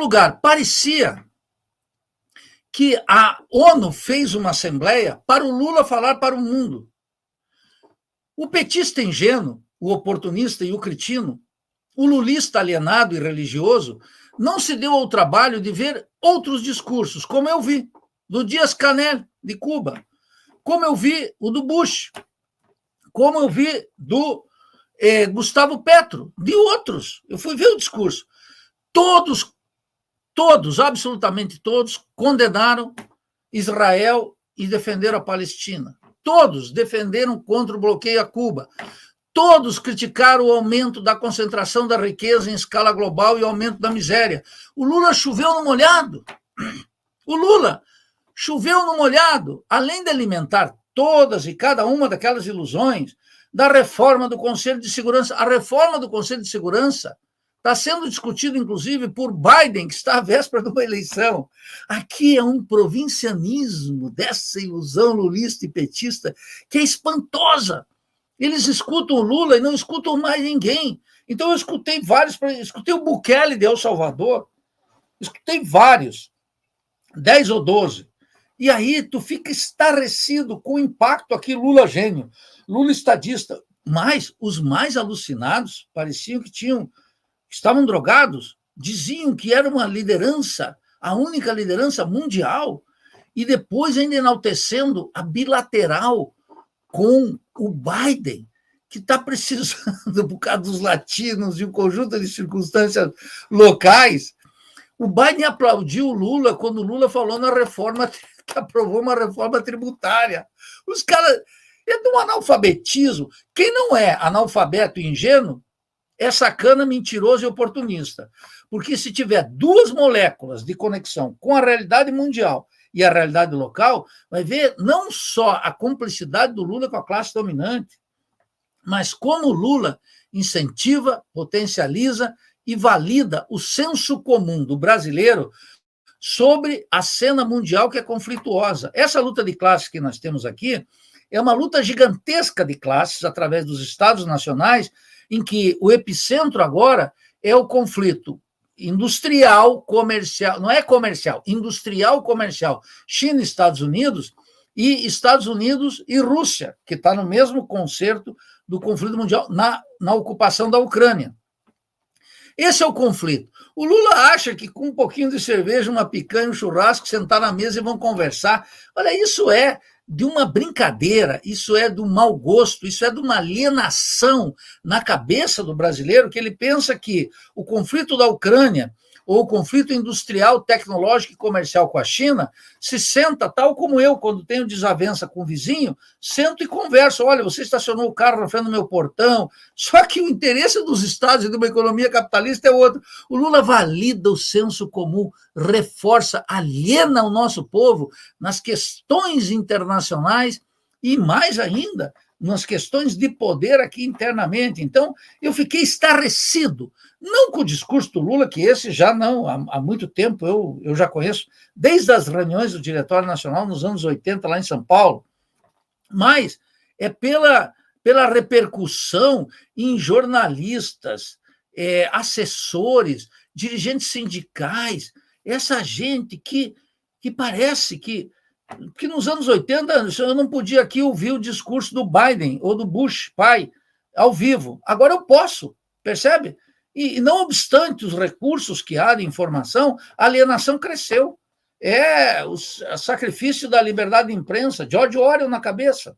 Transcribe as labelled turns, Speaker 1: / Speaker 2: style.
Speaker 1: lugar, parecia que a ONU fez uma assembleia para o Lula falar para o mundo. O petista ingênuo, o oportunista e o cretino, o lulista alienado e religioso, não se deu ao trabalho de ver outros discursos, como eu vi, do Díaz-Canel, de Cuba, como eu vi o do Bush, como eu vi do Gustavo Petro, de outros. Eu fui ver o discurso. Todos, absolutamente todos, condenaram Israel e defenderam a Palestina. Todos defenderam contra o bloqueio a Cuba. Todos criticaram o aumento da concentração da riqueza em escala global e o aumento da miséria. O Lula choveu no molhado. O Lula choveu no molhado, além de alimentar todas e cada uma daquelas ilusões da reforma do Conselho de Segurança. A reforma do Conselho de Segurança está sendo discutida, inclusive, por Biden, que está à véspera de uma eleição. Aqui é um provincianismo dessa ilusão lulista e petista que é espantosa. Eles escutam o Lula e não escutam mais ninguém. Então, eu escutei vários, escutei o Bukele de El Salvador, escutei vários, 10 ou 12. E aí tu fica estarrecido com o impacto aqui, Lula gênio, Lula estadista. Mas os mais alucinados pareciam que estavam drogados, diziam que era uma liderança, a única liderança mundial, e depois ainda enaltecendo a bilateral com o Biden, que está precisando, por causa dos latinos e um conjunto de circunstâncias locais. O Biden aplaudiu o Lula quando o Lula falou na reforma, que aprovou uma reforma tributária. Os caras... É de um analfabetismo. Quem não é analfabeto e ingênuo é sacana, mentiroso e oportunista. Porque se tiver duas moléculas de conexão com a realidade mundial e a realidade local, vai ver não só a cumplicidade do Lula com a classe dominante, mas como o Lula incentiva, potencializa e valida o senso comum do brasileiro sobre a cena mundial que é conflituosa. Essa luta de classes que nós temos aqui é uma luta gigantesca de classes através dos estados nacionais, em que o epicentro agora é o conflito industrial, comercial, não é comercial, industrial, comercial, China e Estados Unidos e Rússia, que está no mesmo concerto do conflito mundial na ocupação da Ucrânia. Esse é o conflito. O Lula acha que com um pouquinho de cerveja, uma picanha, um churrasco, sentar na mesa e vão conversar. Olha, isso é de uma brincadeira, isso é do mau gosto, isso é de uma alienação na cabeça do brasileiro, que ele pensa que o conflito da Ucrânia ou o conflito industrial, tecnológico e comercial com a China se senta, tal como eu, quando tenho desavença com o vizinho, sento e converso. Olha, você estacionou o carro na frente do meu portão. Só que o interesse dos Estados e de uma economia capitalista é outro. O Lula valida o senso comum, reforça, aliena o nosso povo nas questões internacionais e, mais ainda, nas questões de poder aqui internamente. Então, eu fiquei estarrecido, não com o discurso do Lula, que esse já não, há muito tempo eu já conheço, desde as reuniões do Diretório Nacional nos anos 80, lá em São Paulo, mas é pela repercussão em jornalistas, assessores, dirigentes sindicais, essa gente que parece que nos anos 80 eu não podia aqui ouvir o discurso do Biden ou do Bush, pai, ao vivo. Agora eu posso, percebe? E não obstante os recursos que há de informação, a alienação cresceu. É o sacrifício da liberdade de imprensa, George Orwell na cabeça.